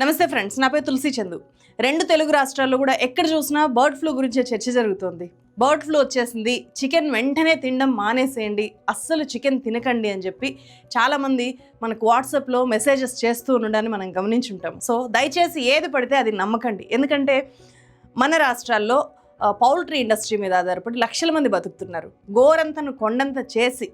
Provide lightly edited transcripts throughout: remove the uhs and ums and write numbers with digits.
నమస్తే ఫ్రెండ్స్, నా పేరు తులసి చందు. రెండు తెలుగు రాష్ట్రాల్లో కూడా ఎక్కడ చూసినా బర్డ్ ఫ్లూ గురించే చర్చ జరుగుతోంది. బర్డ్ ఫ్లూ వచ్చేసింది, చికెన్ వెంటనే తినడం మానేసేయండి, అస్సలు చికెన్ తినకండి అని చెప్పి చాలామంది మనకు వాట్సాప్లో మెసేజెస్ చేస్తూ ఉండడాన్ని మనం గమనించుంటాం. సో దయచేసి ఏది పడితే అది నమ్మకండి. ఎందుకంటే మన రాష్ట్రాల్లో పౌల్ట్రీ ఇండస్ట్రీ మీద ఆధారపడి లక్షల మంది బతుకుతున్నారు. గోరంతను కొండంత చేసి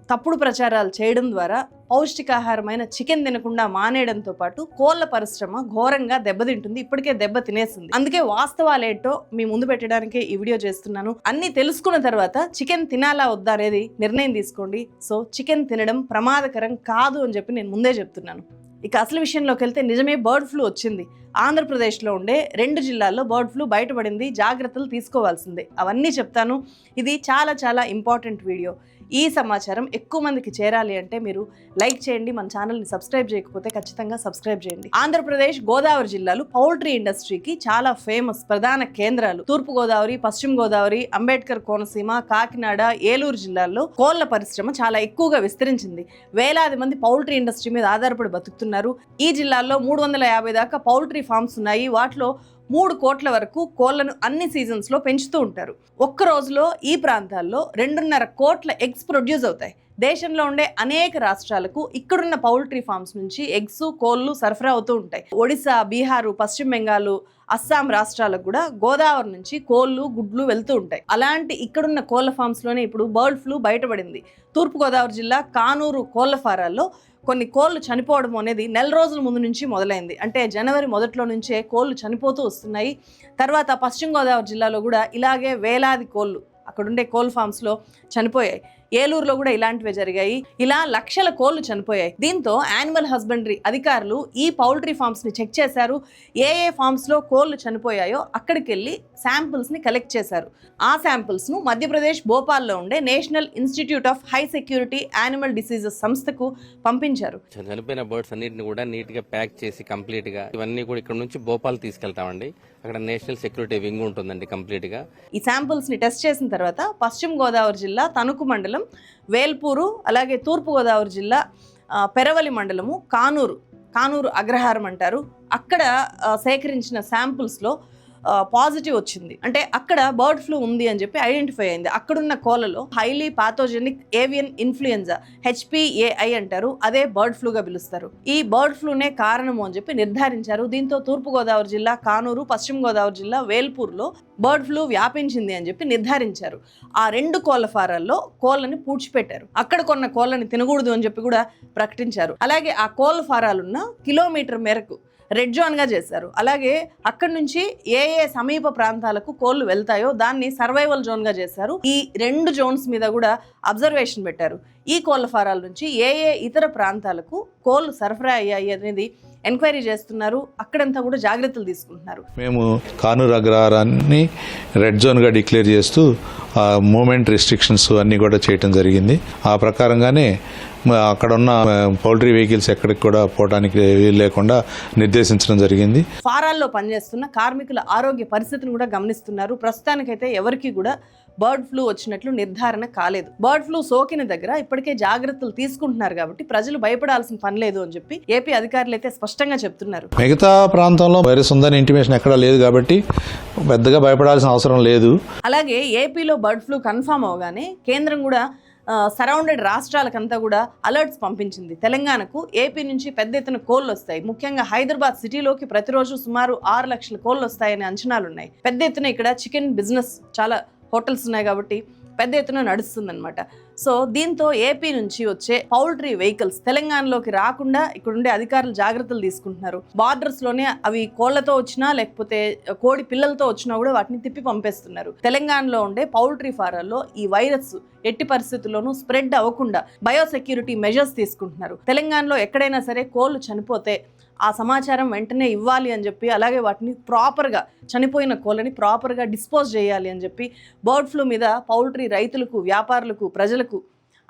తప్పుడు ప్రచారాలు చేయడం ద్వారా పౌష్టికాహారమైన చికెన్ తినకుండా మానేయడంతో పాటు కోళ్ళ పరిశ్రమ ఘోరంగా దెబ్బతింటుంది. ఇప్పటికే దెబ్బ తినేసింది. అందుకే వాస్తవాలేంటో మీ ముందు పెట్టడానికే ఈ వీడియో చేస్తున్నాను. అన్ని తెలుసుకున్న తర్వాత చికెన్ తినాలా వద్దా అనేది నిర్ణయం తీసుకోండి. సో చికెన్ తినడం ప్రమాదకరం కాదు అని చెప్పి నేను ముందే చెప్తున్నాను. ఇక అసలు విషయంలోకి వెళ్తే నిజమే బర్డ్ ఫ్లూ వచ్చింది. ఆంధ్రప్రదేశ్లో ఉండే 2 జిల్లాల్లో బర్డ్ ఫ్లూ బయటపడింది. జాగ్రత్తలు తీసుకోవాల్సిందే. అవన్నీ చెప్తాను. ఇది చాలా చాలా ఇంపార్టెంట్ వీడియో. ఈ సమాచారం ఎక్కువ మందికి చేరాలి అంటే మీరు లైక్ చేయండి. మన ఛానల్ని సబ్స్క్రైబ్ చేయకపోతే ఖచ్చితంగా సబ్స్క్రైబ్ చేయండి. ఆంధ్రప్రదేశ్, గోదావరి జిల్లాలు పౌల్ట్రీ ఇండస్ట్రీకి చాలా ఫేమస్ ప్రధాన కేంద్రాలు. తూర్పు గోదావరి, పశ్చిమ గోదావరి, అంబేద్కర్ కోనసీమ, కాకినాడ, ఏలూరు జిల్లాల్లో కోళ్ల పరిశ్రమ చాలా ఎక్కువగా విస్తరించింది. వేలాది మంది పౌల్ట్రీ ఇండస్ట్రీ మీద ఆధారపడి బతుకుతున్నారు. ఈ జిల్లాల్లో 350 దాకా పౌల్ట్రీ ఫార్మ్స్ ఉన్నాయి. వాటిలో 3 కోట్ల వరకు కోళ్లను అన్ని సీజన్స్లో పెంచుతూ ఉంటారు. ఒక్క రోజులో ఈ ప్రాంతాల్లో 2.5 కోట్ల ఎగ్స్ ప్రొడ్యూస్ అవుతాయి. దేశంలో ఉండే అనేక రాష్ట్రాలకు ఇక్కడున్న పౌల్ట్రీ ఫార్మ్స్ నుంచి ఎగ్స్, కోళ్లు సరఫరా అవుతూ ఉంటాయి. ఒడిశా, బీహారు, పశ్చిమ బెంగాల్, అస్సాం రాష్ట్రాలకు కూడా గోదావరి నుంచి కోళ్లు, గుడ్లు వెళ్తూ ఉంటాయి. అలాంటి ఇక్కడున్న కోళ్ల ఫార్మ్స్లోనే ఇప్పుడు బర్డ్ ఫ్లూ బయటపడింది. తూర్పుగోదావరి జిల్లా కానూరు కోళ్ల ఫారాల్లో కొన్ని కోళ్లు చనిపోవడం అనేది నెల రోజుల ముందు నుంచి మొదలైంది. అంటే జనవరి మొదట్లో నుంచే కోళ్లు చనిపోతూ వస్తున్నాయి. తర్వాత పశ్చిమ గోదావరి జిల్లాలో కూడా ఇలాగే వేలాది కోళ్లు అక్కడుండే కోల్ ఫార్మ్స్లో చనిపోయాయి. ఏలూరులో కూడా ఇలాంటివే జరిగాయి. ఇలా లక్షల కోళ్లు చనిపోయాయి. దీంతో యానిమల్ హస్బెండరీ అధికారులు ఈ పౌల్ట్రీ ఫార్మ్స్ని చెక్ చేశారు. ఏ ఫార్మ్స్లో కోళ్లు చనిపోయాయో అక్కడికి వెళ్ళి శాంపిల్స్ని కలెక్ట్ చేశారు. ఆ శాంపిల్స్ను మధ్యప్రదేశ్ భోపాల్లో ఉండే national institute of high security animal diseases సంస్థకు పంపించారు. చనిపోయిన బర్డ్స్ అన్నిటిని కూడా నీట్ గా ప్యాక్ చేసి కంప్లీట్ గా ఇవన్నీ కూడా ఇక్కడ నుంచి భోపాల్ తీసుకెళ్తామండి. అక్కడ నేషనల్ సెక్యూరిటీ వింగ్ ఉంటుందండి కంప్లీట్ గా. ఈ శాంపిల్స్ ని టెస్ట్ చేసిన తర్వాత పశ్చిమ గోదావరి జిల్లా తణుకు మండలం వేల్పూరు, అలాగే తూర్పు గోదావరి జిల్లా పెరవలి మండలము కానూరు అగ్రహారం అంటారు, అక్కడ సేకరించిన శాంపిల్స్లో పాజిటివ్ వచ్చింది. అంటే అక్కడ బర్డ్ ఫ్లూ ఉంది అని చెప్పి ఐడెంటిఫై అయింది. అక్కడున్న కోళ్లలో highly pathogenic avian influenza HPAI అంటారు, అదే బర్డ్ ఫ్లూగా పిలుస్తారు. ఈ బర్డ్ ఫ్లూనే కారణము అని చెప్పి నిర్ధారించారు. దీంతో తూర్పుగోదావరి జిల్లా కానూరు, పశ్చిమ గోదావరి జిల్లా వేల్పూర్లో బర్డ్ ఫ్లూ వ్యాపించింది అని చెప్పి నిర్ధారించారు. ఆ 2 కోళ్ల ఫారాల్లో కోళ్లని పూడ్చిపెట్టారు. అక్కడ కొన్న కోళ్లని తినకూడదు అని చెప్పి కూడా ప్రకటించారు. అలాగే ఆ కోళ్ల ఫారాలున్న కిలోమీటర్ మేరకు రెడ్ జోన్గా చేశారు. అలాగే అక్కడి నుంచి ఏ సమీప ప్రాంతాలకు కోళ్లు వెళ్తాయో దాన్ని సర్వైవల్ జోన్గా చేశారు. ఈ 2 జోన్స్ మీద కూడా అబ్జర్వేషన్ పెట్టారు. ఈ కోళ్ల ఫారాల నుంచి ఏ ఇతర ప్రాంతాలకు కోళ్లు సరఫరా అయ్యాయి అనేది ఎంక్వైరీ చేస్తున్నారు. అక్కడంతా కూడా జాగ్రత్తలు తీసుకుంటున్నారు. మేము కానూరు అగ్రహారాన్ని రెడ్ జోన్గా డిక్లేర్ చేస్తూ మూమెంట్ రిస్ట్రిక్షన్స్ అన్నీ కూడా చేయటం జరిగింది. ఆ ప్రకారంగానే అక్కడ ఉన్న పౌల్ట్రీ వెహికల్స్ ఎక్కడికి కూడా పోవడానికి వీలు లేకుండా నిర్దేశించడం జరిగింది. ఫారాల్లో పనిచేస్తున్న కార్మికుల ఆరోగ్య పరిస్థితిని కూడా గమనిస్తున్నారు. ప్రస్తుతానికైతే ఎవరికి కూడా బర్డ్ ఫ్లూ వచ్చినట్లు నిర్ధారణ కాలేదు. బర్డ్ ఫ్లూ సోకిన దగ్గర ఇప్పటికే జాగ్రత్తలు తీసుకుంటున్నారు కాబట్టి ప్రజలు భయపడాల్సిన పని లేదు అని చెప్పి ఏపీ అధికారులు అయితే స్పష్టంగా చెప్తున్నారు. మిగతా ప్రాంతంలో వైరస్ ఉందని ఇంటిమేషన్ ఎక్కడా లేదు కాబట్టి పెద్దగా భయపడాల్సిన అవసరం లేదు. అలాగే ఏపీలో బర్డ్ ఫ్లూ కన్ఫామ్ అవగానే కేంద్రం కూడా సరౌండెడ్ రాష్ట్రాలకంతా కూడా అలర్ట్స్ పంపించింది. తెలంగాణకు ఏపీ నుంచి పెద్ద ఎత్తున కోళ్లు వస్తాయి. ముఖ్యంగా హైదరాబాద్ సిటీలోకి ప్రతిరోజు సుమారు 6 లక్షల కోళ్లు వస్తాయనే అంచనాలు ఉన్నాయి. పెద్ద ఎత్తున ఇక్కడ చికెన్ బిజినెస్, చాలా హోటల్స్ ఉన్నాయి కాబట్టి పెద్ద ఎత్తున నడుస్తుందన్నమాట. సో దీంతో ఏపీ నుంచి వచ్చే పౌల్ట్రీ వెహికల్స్ తెలంగాణలోకి రాకుండా ఇక్కడుండే అధికారులు జాగ్రత్తలు తీసుకుంటున్నారు. బార్డర్స్లోనే అవి కోళ్లతో వచ్చినా లేకపోతే కోడి పిల్లలతో వచ్చినా కూడా వాటిని తిప్పి పంపేస్తున్నారు. తెలంగాణలో ఉండే పౌల్ట్రీ ఫారాల్లో ఈ వైరస్ ఎట్టి పరిస్థితుల్లోనూ స్ప్రెడ్ అవ్వకుండా బయోసెక్యూరిటీ మెజర్స్ తీసుకుంటున్నారు. తెలంగాణలో ఎక్కడైనా సరే కోళ్లు చనిపోతే ఆ సమాచారం వెంటనే ఇవ్వాలి అని చెప్పి, అలాగే వాటిని ప్రాపర్గా చనిపోయిన కోళ్ళని ప్రాపర్గా డిస్పోజ్ చేయాలి అని చెప్పి బర్డ్ ఫ్లూ మీద పౌల్ట్రీ రైతులకు, వ్యాపారులకు, ప్రజలకు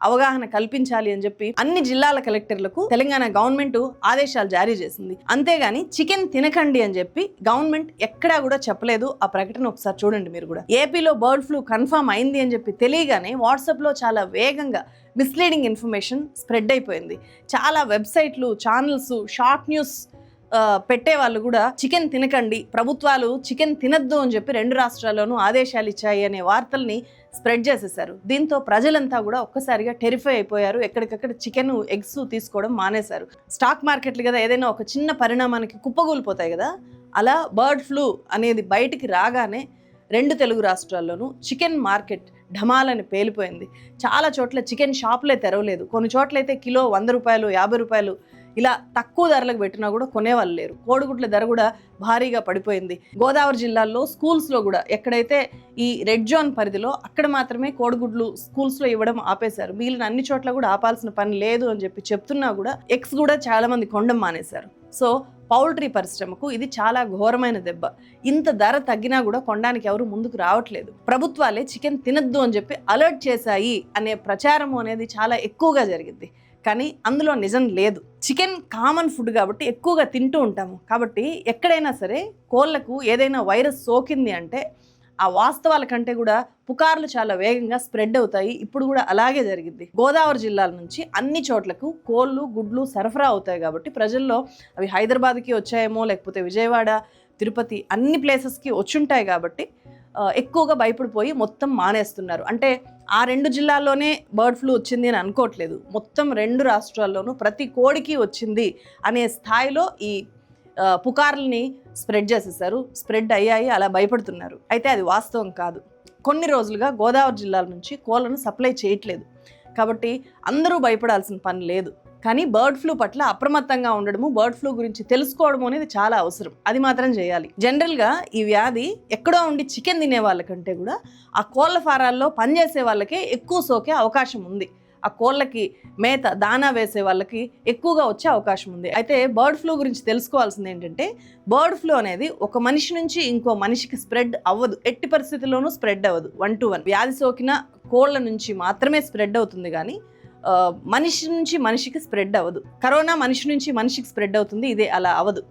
అవగాహన కల్పించాలి అని చెప్పి అన్ని జిల్లాల కలెక్టర్లకు తెలంగాణ గవర్నమెంట్ ఆదేశాలు జారీ చేసింది. అంతేగాని చికెన్ తినకండి అని చెప్పి గవర్నమెంట్ ఎక్కడా కూడా చెప్పలేదు. ఆ ప్రకటన ఒకసారి చూడండి మీరు కూడా. ఏపీలో బర్డ్ ఫ్లూ కన్ఫర్మ్ అయింది అని చెప్పి తెలియగానే వాట్సాప్లో చాలా వేగంగా మిస్లీడింగ్ ఇన్ఫర్మేషన్ స్ప్రెడ్ అయిపోయింది. చాలా వెబ్సైట్లు, ఛానల్స్ షార్ట్ న్యూస్ పెట్టే వాళ్ళు కూడా చికెన్ తినకండి, ప్రభుత్వాలు చికెన్ తినద్దు అని చెప్పి 2 రాష్ట్రాల్లోనూ ఆదేశాలు ఇచ్చాయి అనే వార్తల్ని స్ప్రెడ్ చేసేసారు. దీంతో ప్రజలంతా కూడా ఒక్కసారిగా టెరిఫై అయిపోయారు. ఎక్కడికక్కడ చికెన్, ఎగ్స్ తీసుకోవడం మానేశారు. స్టాక్ మార్కెట్లు కదా ఏదైనా ఒక చిన్న పరిణామానికి కుప్పగూలిపోతాయి కదా, అలా బర్డ్ ఫ్లూ అనేది బయటికి రాగానే 2 తెలుగు రాష్ట్రాల్లోనూ చికెన్ మార్కెట్ ఢమాలని పేలిపోయింది. చాలా చోట్ల చికెన్ షాపులే తెరవలేదు. కొన్ని చోట్లయితే కిలో 100 రూపాయలు, 50 రూపాయలు ఇలా తక్కువ ధరలకు పెట్టినా కూడా కొనేవాళ్ళు లేరు. కోడిగుడ్ల ధర కూడా భారీగా పడిపోయింది. గోదావరి జిల్లాల్లో స్కూల్స్లో కూడా ఎక్కడైతే ఈ రెడ్ జోన్ పరిధిలో అక్కడ మాత్రమే కోడిగుడ్లు స్కూల్స్లో ఇవ్వడం ఆపేశారు. మిగిలిన అన్ని చోట్ల కూడా ఆపాల్సిన పని లేదు అని చెప్పి చెప్తున్నా కూడా ఎగ్స్ కూడా చాలా మంది కొనడం మానేశారు. సో పౌల్ట్రీ పరిశ్రమకు ఇది చాలా ఘోరమైన దెబ్బ. ఇంత ధర తగ్గినా కూడా కొనడానికి ఎవరు ముందుకు రావట్లేదు. ప్రభుత్వాలే చికెన్ తినద్దు అని చెప్పి అలర్ట్ చేశాయి అనే ప్రచారం అనేది చాలా ఎక్కువగా జరిగింది. కానీ అందులో నిజం లేదు. చికెన్ కామన్ ఫుడ్ కాబట్టి ఎక్కువగా తింటూ ఉంటాము. కాబట్టి ఎక్కడైనా సరే కోళ్ళకు ఏదైనా వైరస్ సోకింది అంటే ఆ వాస్తవాల కంటే కూడా పుకార్లు చాలా వేగంగా స్ప్రెడ్ అవుతాయి. ఇప్పుడు కూడా అలాగే జరిగింది. గోదావరి జిల్లాల నుంచి అన్ని చోట్లకు కోళ్ళు, గుడ్లు సరఫరా అవుతాయి కాబట్టి ప్రజల్లో అవి హైదరాబాద్కి వచ్చాయేమో, లేకపోతే విజయవాడ, తిరుపతి అన్ని ప్లేసెస్కి వచ్చుంటాయి కాబట్టి ఎక్కువగా భయపడిపోయి మొత్తం మానేస్తున్నారు. అంటే ఆ 2 జిల్లాల్లోనే బర్డ్ ఫ్లూ వచ్చింది అని అనుకోవట్లేదు. మొత్తం 2 రాష్ట్రాల్లోనూ ప్రతి కోడికి వచ్చింది అనే స్థాయిలో ఈ పుకార్లని స్ప్రెడ్ చేసేసారు. స్ప్రెడ్ అయ్యాయి, అలా భయపడుతున్నారు. అయితే అది వాస్తవం కాదు. కొన్ని రోజులుగా గోదావరి జిల్లాల నుంచి కోళ్ళను సప్లై చేయట్లేదు. కాబట్టి అందరూ భయపడాల్సిన పని లేదు. కానీ బర్డ్ ఫ్లూ పట్ల అప్రమత్తంగా ఉండడము, బర్డ్ ఫ్లూ గురించి తెలుసుకోవడం అనేది చాలా అవసరం. అది మాత్రం చేయాలి. జనరల్గా ఈ వ్యాధి ఎక్కడో ఉండి చికెన్ తినే వాళ్ళకంటే కూడా ఆ కోళ్ళ ఫారాల్లో పనిచేసే వాళ్ళకే ఎక్కువ సోకే అవకాశం ఉంది. ఆ కోళ్ళకి మేత, దానా వేసే వాళ్ళకి ఎక్కువగా వచ్చే అవకాశం ఉంది. అయితే బర్డ్ ఫ్లూ గురించి తెలుసుకోవాల్సింది ఏంటంటే, బర్డ్ ఫ్లూ అనేది ఒక మనిషి నుంచి ఇంకో మనిషికి స్ప్రెడ్ అవ్వదు. ఎట్టి పరిస్థితుల్లోనూ స్ప్రెడ్ అవ్వదు. 1 to 1 వ్యాధి సోకిన కోళ్ళ నుంచి మాత్రమే స్ప్రెడ్ అవుతుంది. కానీ మనిషి నుంచి మనిషికి స్ప్రెడ్ అవ్వదు. కరోనా మనిషి నుంచి మనిషికి స్ప్రెడ్ అవుతుంది, ఇదే అలా అవ్వదు.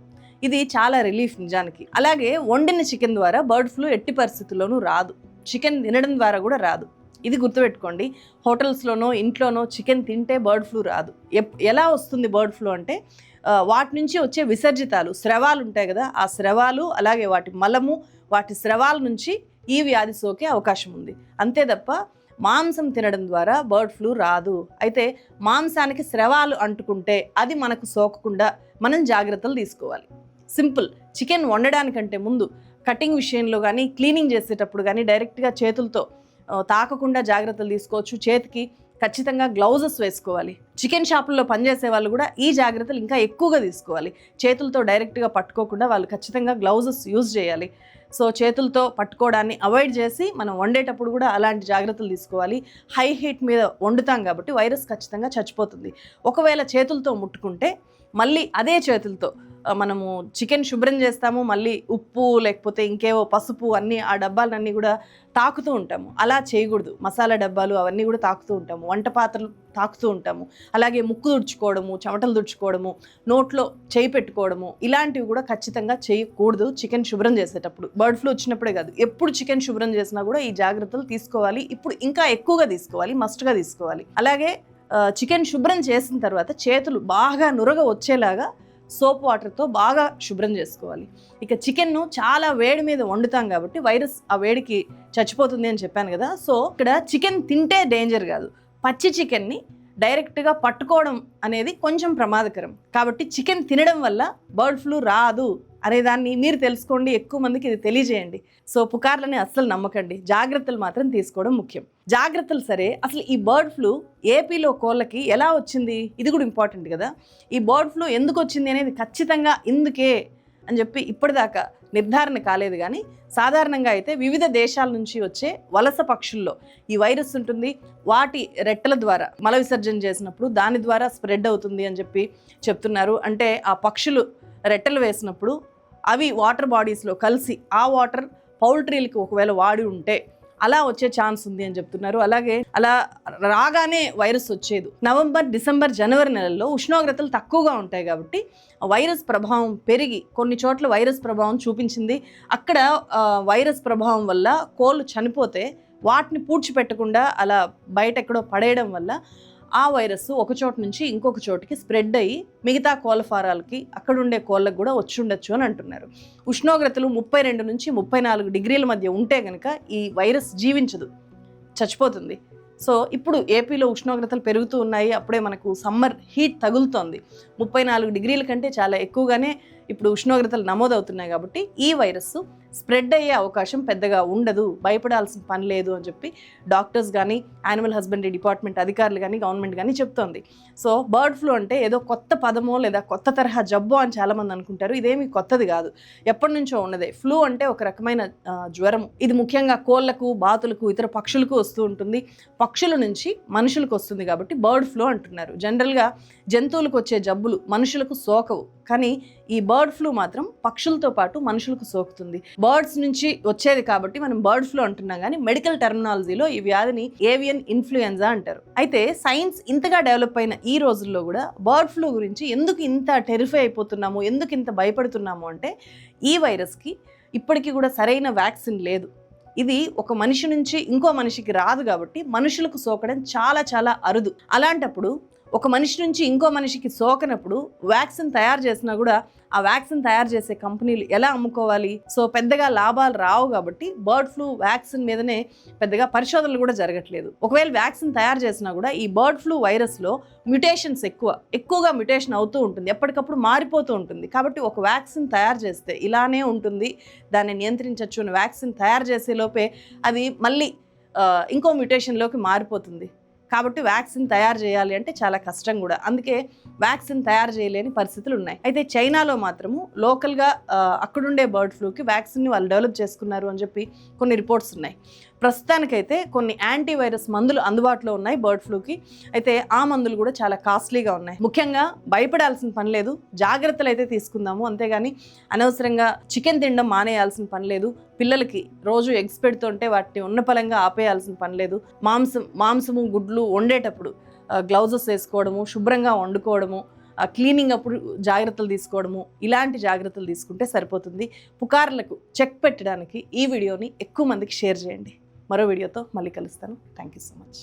ఇది చాలా రిలీఫ్ నిజానికి. అలాగే వండిన చికెన్ ద్వారా బర్డ్ ఫ్లూ ఎట్టి పరిస్థితుల్లోనూ రాదు. చికెన్ తినడం ద్వారా కూడా రాదు. ఇది గుర్తుపెట్టుకోండి. హోటల్స్లోనో ఇంట్లోనో చికెన్ తింటే బర్డ్ ఫ్లూ రాదు. ఎలా వస్తుంది బర్డ్ ఫ్లూ అంటే, వాటి నుంచి వచ్చే విసర్జితాలు, స్రవాలు ఉంటాయి కదా, ఆ స్రవాలు అలాగే వాటి మలము, వాటి స్రవాల నుంచి ఈ వ్యాధి సోకే అవకాశం ఉంది. అంతే తప్ప మాంసం తినడం ద్వారా బర్డ్ ఫ్లూ రాదు. అయితే మాంసానికి స్రవాలు అంటుకుంటే అది మనకు సోకకుండా మనం జాగ్రత్తలు తీసుకోవాలి. సింపుల్. చికెన్ వండడానికంటే ముందు కటింగ్ విషయంలో కానీ, క్లీనింగ్ చేసేటప్పుడు కానీ డైరెక్ట్గా చేతులతో తాకకుండా జాగ్రత్తలు తీసుకోవచ్చు. చేతికి ఖచ్చితంగా గ్లౌజెస్ వేసుకోవాలి. చికెన్ షాపుల్లో పనిచేసే వాళ్ళు కూడా ఈ జాగ్రత్తలు ఇంకా ఎక్కువగా తీసుకోవాలి. చేతులతో డైరెక్ట్గా పట్టుకోకుండా వాళ్ళు ఖచ్చితంగా గ్లౌజెస్ యూజ్ చేయాలి. సో చేతులతో పట్టుకోవడాన్ని అవాయిడ్ చేసి మనం వండేటప్పుడు కూడా అలాంటి జాగ్రత్తలు తీసుకోవాలి. హై హీట్ మీద వండుతాం కాబట్టి వైరస్ ఖచ్చితంగా చచ్చిపోతుంది. ఒకవేళ చేతులతో ముట్టుకుంటే మళ్ళీ అదే చేతులతో మనము చికెన్ శుభ్రం చేస్తాము, మళ్ళీ ఉప్పు లేకపోతే ఇంకేవో పసుపు అన్నీ ఆ డబ్బాలన్నీ కూడా తాకుతూ ఉంటాము. అలా చేయకూడదు. మసాలా డబ్బాలు అవన్నీ కూడా తాకుతూ ఉంటాము, వంట పాత్రలు తాకుతూ ఉంటాము. అలాగే ముక్కు తుడుచుకోవడము, చెమటలు తుడుచుకోవడము, నోట్లో చేయి పెట్టుకోవడము, ఇలాంటివి కూడా ఖచ్చితంగా చేయకూడదు చికెన్ శుభ్రం చేసేటప్పుడు. బర్డ్ ఫ్లూ వచ్చినప్పుడే కాదు, ఎప్పుడు చికెన్ శుభ్రం చేసినా కూడా ఈ జాగ్రత్తలు తీసుకోవాలి. ఇప్పుడు ఇంకా ఎక్కువగా తీసుకోవాలి, మస్ట్గా తీసుకోవాలి. అలాగే చికెన్ శుభ్రం చేసిన తర్వాత చేతులు బాగా నురగ వచ్చేలాగా సోప్ వాటర్తో బాగా శుభ్రం చేసుకోవాలి. ఇక చికెన్ను చాలా వేడి మీద వండుతాం కాబట్టి వైరస్ ఆ వేడికి చచ్చిపోతుంది అని చెప్పాను కదా. సో ఇక్కడ చికెన్ తింటే డేంజర్ కాదు, పచ్చి చికెన్ని డైరెక్ట్గా పట్టుకోవడం అనేది కొంచెం ప్రమాదకరం. కాబట్టి చికెన్ తినడం వల్ల బర్డ్ ఫ్లూ రాదు అనేదాన్ని మీరు తెలుసుకోండి. ఎక్కువ మందికి ఇది తెలియజేయండి. సో పుకార్లని అస్సలు నమ్మకండి. జాగ్రత్తలు మాత్రం తీసుకోవడం ముఖ్యం. జాగ్రత్తలు సరే, అసలు ఈ బర్డ్ ఫ్లూ ఏపీలో కోళ్ళకి ఎలా వచ్చింది, ఇది కూడా ఇంపార్టెంట్ కదా. ఈ బర్డ్ ఫ్లూ ఎందుకు వచ్చింది అనేది ఖచ్చితంగా ఇందుకే అని చెప్పి ఇప్పటిదాకా నిర్ధారణ కాలేదు. కానీ సాధారణంగా అయితే వివిధ దేశాల నుంచి వచ్చే వలస పక్షుల్లో ఈ వైరస్ ఉంటుంది. వాటి రెట్టల ద్వారా మల విసర్జన చేసినప్పుడు దాని ద్వారా స్ప్రెడ్ అవుతుంది అని చెప్పి చెప్తున్నారు. అంటే ఆ పక్షులు రెట్టలు వేసినప్పుడు అవి వాటర్ బాడీస్లో కలిసి ఆ వాటర్ పౌల్ట్రీలకు ఒకవేళ వాడి ఉంటే అలా వచ్చే ఛాన్స్ ఉంది అని చెప్తున్నారు. అలాగే అలా రాగానే వైరస్ వచ్చేది నవంబర్, డిసెంబర్, జనవరి నెలల్లో ఉష్ణోగ్రతలు తక్కువగా ఉంటాయి కాబట్టి వైరస్ ప్రభావం పెరిగి కొన్ని చోట్ల వైరస్ ప్రభావం చూపించింది. అక్కడ వైరస్ ప్రభావం వల్ల కోళ్ళు చనిపోతే వాటిని పూడ్చిపెట్టకుండా అలా బయట ఎక్కడో పడేయడం వల్ల ఆ వైరస్ ఒక చోట నుంచి ఇంకొక చోటికి స్ప్రెడ్ అయ్యి మిగతా కోళ్ళ ఫారాలకి అక్కడ ఉండే కోళ్ళకు కూడా వచ్చి ఉండొచ్చు అని అంటున్నారు. ఉష్ణోగ్రతలు 32 నుంచి 34 డిగ్రీల మధ్య ఉంటే కనుక ఈ వైరస్ జీవించదు, చచ్చిపోతుంది. సో ఇప్పుడు ఏపీలో ఉష్ణోగ్రతలు పెరుగుతూ ఉన్నాయి. అప్పుడే మనకు సమ్మర్ హీట్ తగులుతోంది. 34 డిగ్రీల కంటే చాలా ఎక్కువగానే ఇప్పుడు ఉష్ణోగ్రతలు నమోదవుతున్నాయి. కాబట్టి ఈ వైరస్ స్ప్రెడ్ అయ్యే అవకాశం పెద్దగా ఉండదు, భయపడాల్సిన పని లేదు అని చెప్పి డాక్టర్స్ కానీ, యానిమల్ హస్బెండరీ డిపార్ట్మెంట్ అధికారులు కానీ, గవర్నమెంట్ కానీ చెప్తోంది. సో బర్డ్ ఫ్లూ అంటే ఏదో కొత్త పదమో లేదా కొత్త తరహా జబ్బు అని చాలామంది అనుకుంటారు. ఇదేమీ కొత్తది కాదు, ఎప్పటి నుంచో ఉన్నదే. ఫ్లూ అంటే ఒక రకమైన జ్వరము. ఇది ముఖ్యంగా కోళ్లకు, బాతులకు, ఇతర పక్షులకు వస్తూ ఉంటుంది. పక్షుల నుంచి మనుషులకు వస్తుంది కాబట్టి బర్డ్ ఫ్లూ అంటున్నారు. జనరల్గా జంతువులకు వచ్చే జబ్బులు మనుషులకు సోకవు, కానీ ఈ బర్డ్ ఫ్లూ మాత్రం పక్షులతో పాటు మనుషులకు సోకుతుంది. బర్డ్స్ నుంచి వచ్చేది కాబట్టి మనం బర్డ్ ఫ్లూ అంటున్నాం, కానీ మెడికల్ టెర్మినాలజీలో ఈ వ్యాధిని ఏవియన్ ఇన్ఫ్లుయెన్జా అంటారు. అయితే సైన్స్ ఇంతగా డెవలప్ అయిన ఈ రోజుల్లో కూడా బర్డ్ ఫ్లూ గురించి ఎందుకు ఇంత టెరిఫై అయిపోతున్నాము, ఎందుకు ఇంత భయపడుతున్నాము అంటే ఈ వైరస్కి ఇప్పటికీ కూడా సరైన వ్యాక్సిన్ లేదు. ఇది ఒక మనిషి నుంచి ఇంకో మనిషికి రాదు కాబట్టి మనుషులకు సోకడం చాలా చాలా అరుదు. అలాంటప్పుడు ఒక మనిషి నుంచి ఇంకో మనిషికి సోకనప్పుడు వ్యాక్సిన్ తయారు చేసినా కూడా ఆ వ్యాక్సిన్ తయారు చేసే కంపెనీలు ఎలా అమ్ముకోవాలి? సో పెద్దగా లాభాలు రావు కాబట్టి బర్డ్ ఫ్లూ వ్యాక్సిన్ మీదనే పెద్దగా పరిశోధనలు కూడా జరగట్లేదు. ఒకవేళ వ్యాక్సిన్ తయారు చేసినా కూడా ఈ బర్డ్ ఫ్లూ వైరస్లో మ్యుటేషన్స్ ఎక్కువగా మ్యుటేషన్ అవుతూ ఉంటుంది, ఎప్పటికప్పుడు మారిపోతూ ఉంటుంది. కాబట్టి ఒక వ్యాక్సిన్ తయారు చేస్తే ఇలానే ఉంటుంది, దాన్ని నియంత్రించవచ్చు అని వ్యాక్సిన్ తయారు చేసే లోపే అది మళ్ళీ ఇంకో మ్యుటేషన్లోకి మారిపోతుంది. కాబట్టి వ్యాక్సిన్ తయారు చేయాలి అంటే చాలా కష్టం కూడా. అందుకే వ్యాక్సిన్ తయారు చేయలేని పరిస్థితులు ఉన్నాయి. అయితే చైనాలో మాత్రము లోకల్గా అక్కడుండే బర్డ్ ఫ్లూకి వ్యాక్సిన్ని వాళ్ళు డెవలప్ చేసుకున్నారు అని చెప్పి కొన్ని రిపోర్ట్స్ ఉన్నాయి. ప్రస్తుతానికైతే కొన్ని యాంటీవైరస్ మందులు అందుబాటులో ఉన్నాయి బర్డ్ ఫ్లూకి. అయితే ఆ మందులు కూడా చాలా కాస్ట్లీగా ఉన్నాయి. ముఖ్యంగా భయపడాల్సిన పని లేదు, జాగ్రత్తలు అయితే తీసుకుందాము, అంతేగాని అనవసరంగా చికెన్ తినడం మానేయాల్సిన పని లేదు. పిల్లలకి రోజు ఎగ్స్ పెడుతుంటే వాటిని ఉన్నపలంగా ఆపేయాల్సిన పని లేదు. మాంసము, గుడ్లు వండేటప్పుడు గ్లౌజెస్ వేసుకోవడము, శుభ్రంగా వండుకోవడము, క్లీనింగ్ అప్పుడు జాగ్రత్తలు తీసుకోవడము, ఇలాంటి జాగ్రత్తలు తీసుకుంటే సరిపోతుంది. పుకార్లకు చెక్ పెట్టడానికి ఈ వీడియోని ఎక్కువ మందికి షేర్ చేయండి. మరో వీడియోతో మళ్ళీ కలుస్తాను. Thank you so much.